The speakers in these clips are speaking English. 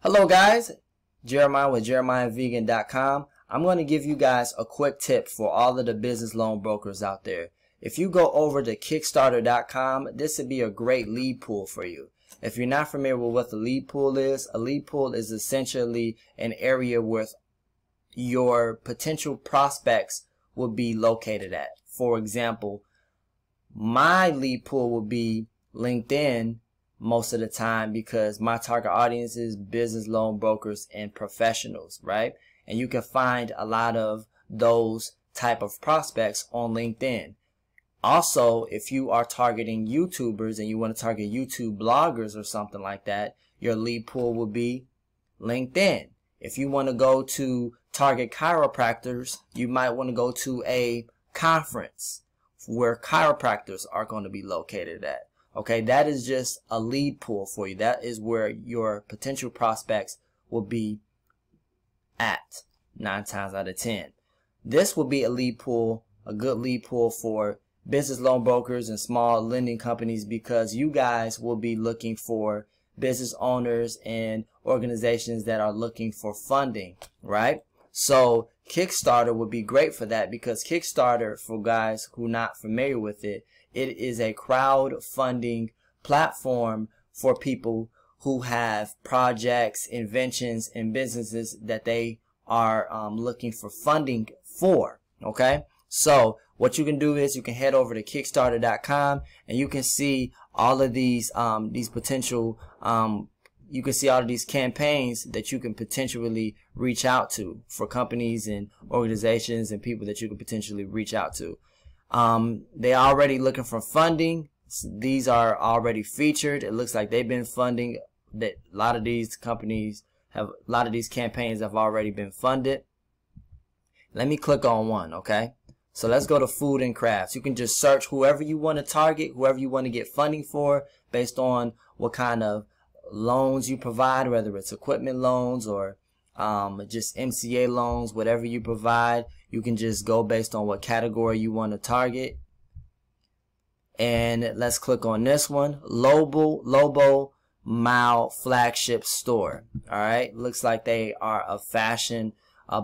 Hello guys, Jeremiah with JeremiahVegan.com. I'm going to give you guys a quick tip for all of the business loan brokers out there. If you go over to Kickstarter.com, this would be a great lead pool for you. If you're not familiar with what the lead pool is essentially an area where your potential prospects will be located at. For example, my lead pool will be LinkedIn most of the time because my target audience is business loan brokers and professionals, right? And you can find a lot of those type of prospects on LinkedIn. Also, if you are targeting YouTubers and you want to target YouTube bloggers or something like that, your lead pool will be LinkedIn. If you want to go to target chiropractors, you might want to go to a conference where chiropractors are going to be located at. Okay, that is just a lead pool for you. That is where your potential prospects will be at 9 times out of 10. This will be a lead pool, a good lead pool for business loan brokers and small lending companies because you guys will be looking for business owners and organizations that are looking for funding, right? So Kickstarter would be great for that because Kickstarter, for guys who are not familiar with it, it is a crowdfunding platform for people who have projects, inventions, and businesses that they are looking for funding for. Okay, so what you can do is you can head over to Kickstarter.com and you can see all of these potential you can see all of these campaigns that you can potentially reach out to for companies and organizations and people that you can potentially reach out to. They're already looking for funding. These are already featured. It looks like they've been funding. That a lot of these companies have, a lot of these campaigns have already been funded. Let me click on one, okay? So let's go to food and crafts. You can just search whoever you want to target, whoever you want to get funding for based on what kind of loans you provide, whether it's equipment loans or just MCA loans, whatever you provide. You can just go based on what category you want to target. And let's click on this one, Lobo Mile Flagship Store. All right, looks like they are a fashion,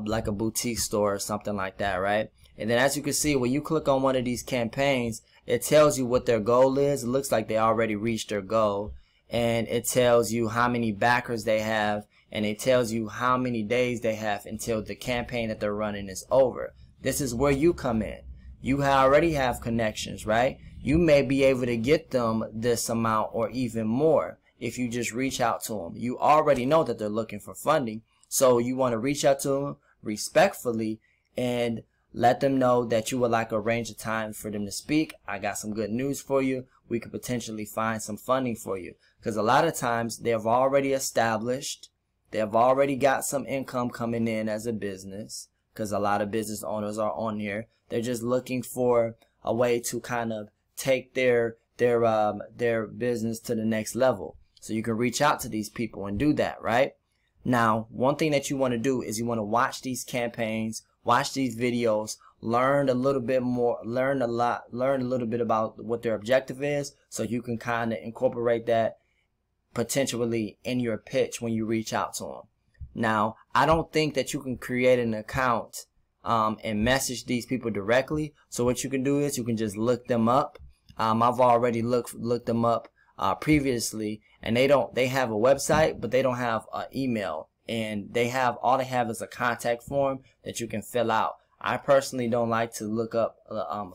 like a boutique store or something like that, right? And then as you can see, when you click on one of these campaigns, it tells you what their goal is. It looks like they already reached their goal. And it tells you how many backers they have, and it tells you how many days they have until the campaign that they're running is over. This is where you come in. You already have connections, right? You may be able to get them this amount or even more if you just reach out to them. You already know that they're looking for funding, so you want to reach out to them respectfully and let them know that you would like to arrange a time for them to speak. I got some good news for you. We could potentially find some funding for you. Because a lot of times they have already established, they have already got some income coming in as a business. Because a lot of business owners are on here. They're just looking for a way to kind of take their business to the next level. So you can reach out to these people and do that, right? Now, one thing that you want to do is you want to watch these campaigns, watch these videos, learn a little bit more, learn a little bit about what their objective is, so you can kind of incorporate that potentially in your pitch when you reach out to them. Now, I don't think that you can create an account and message these people directly. So what you can do is you can just look them up. I've already looked them up previously, and they have a website, but they don't have an email, and all they have is a contact form that you can fill out. I personally don't like to look up,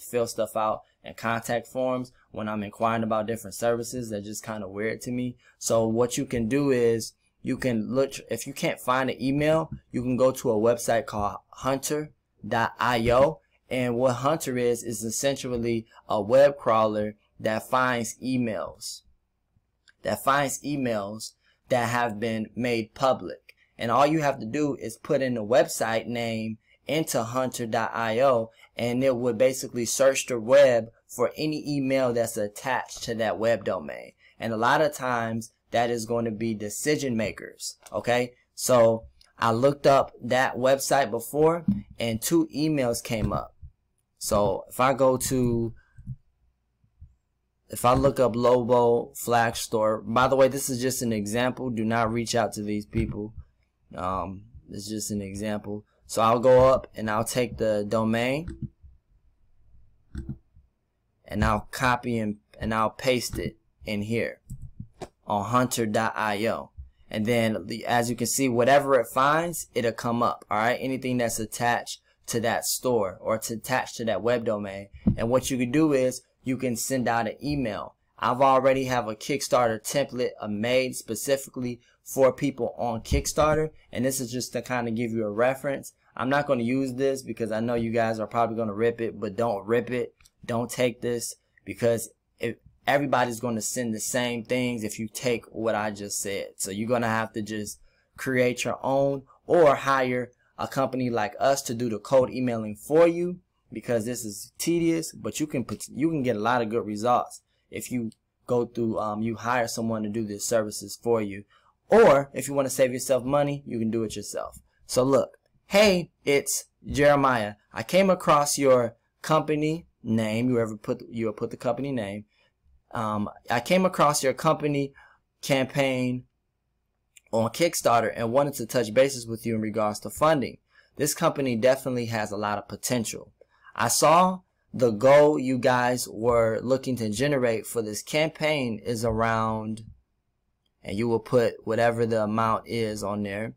fill stuff out in contact forms when I'm inquiring about different services. They're just kind of weird to me. So what you can do is you can look, if you can't find an email, you can go to a website called hunter.io. And what Hunter is essentially a web crawler that finds emails. That have been made public. And all you have to do is put in the website name into hunter.io, and it would basically search the web for any email that's attached to that web domain. And a lot of times that is going to be decision makers. Okay, so I looked up that website before and 2 emails came up. So if I go to if I look up Lobo Flag Store, by the way, this is just an example. Do not reach out to these people. It's just an example. So I'll go up and I'll take the domain and I'll copy and I'll paste it in here on hunter.io. And then as you can see, whatever it finds, it'll come up. All right, anything that's attached to that store or attached to that web domain. And what you can do is you can send out an email. I've already have a Kickstarter template made specifically for people on Kickstarter, and this is just to kind of give you a reference. I'm not going to use this because I know you guys are probably going to rip it, but don't rip it. Don't take this, because if everybody's going to send the same things if you take what I just said. So you're going to have to just create your own or hire a company like us to do the cold emailing for you, because this is tedious, but you can get a lot of good results if you go through you hire someone to do these services for you. Or if you want to save yourself money, you can do it yourself. So look, hey, it's Jeremiah. I came across your company name. You put the company name. I came across your company campaign on Kickstarter and wanted to touch bases with you in regards to funding. This company definitely has a lot of potential. I saw the goal you guys were looking to generate for this campaign is around, and you will put whatever the amount is on there.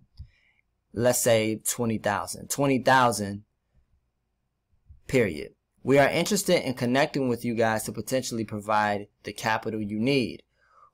Let's say 20,000. 20,000 period. We are interested in connecting with you guys to potentially provide the capital you need.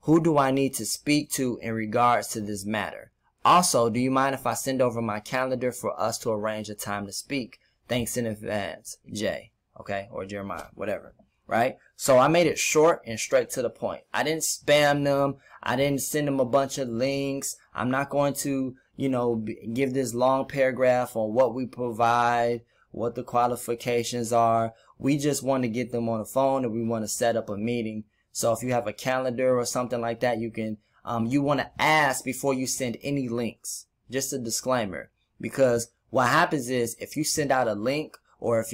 Who do I need to speak to in regards to this matter? Also, do you mind if I send over my calendar for us to arrange a time to speak? Thanks in advance, Jay. Okay, or Jeremiah, whatever. Right? So I made it short and straight to the point. I didn't spam them. I didn't send them a bunch of links. I'm not going to, give this long paragraph on what we provide, what the qualifications are. We just want to get them on the phone, and we want to set up a meeting. So if you have a calendar or something like that, you can you want to ask before you send any links. Just a disclaimer, because what happens is if you send out a link, or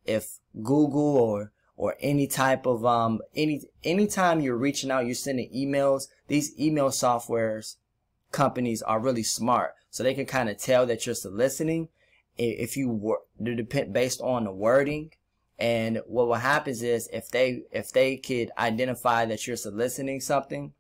if Google or any type of anytime you're reaching out, you're sending emails, these email softwares companies are really smart, so they can kind of tell that you're soliciting if you depend based on the wording. And what happens is if they could identify that you're soliciting something,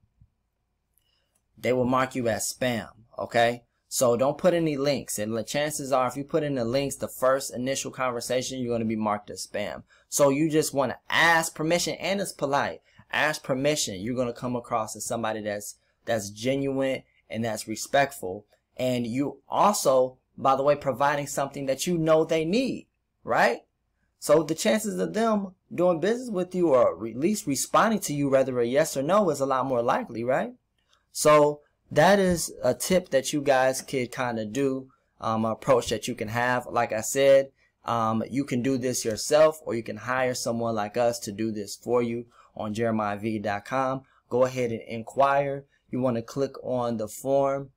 they will mark you as spam. Okay, so don't put any links, and the chances are if you put in the links, the first initial conversation, you're going to be marked as spam. So you just want to ask permission, and it's polite. Ask permission. You're going to come across as somebody that's genuine and that's respectful, and you also, by the way, providing something that you know they need, right? So the chances of them doing business with you, or at least responding to you, whether a yes or no, is a lot more likely, right? So that is a tip that you guys could kind of do, approach that you can have. Like I said, you can do this yourself, or you can hire someone like us to do this for you on jeremiahv.com. Go ahead and inquire. You want to click on the form,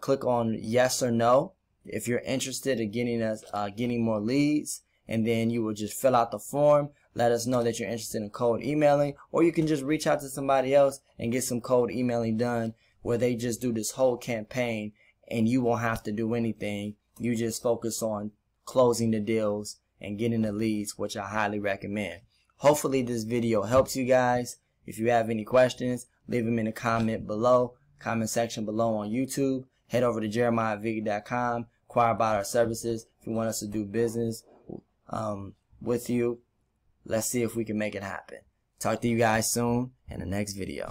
click on yes or no if you're interested in getting more leads. And then you will just fill out the form, let us know that you're interested in cold emailing, or you can just reach out to somebody else and get some cold emailing done, where they just do this whole campaign and you won't have to do anything. You just focus on closing the deals and getting the leads, which I highly recommend. Hopefully this video helps you guys. If you have any questions, leave them in the comment section below on YouTube. Head over to jeremiahv.com, inquire about our services. If you want us to do business with you, let's see if we can make it happen. Talk to you guys soon in the next video.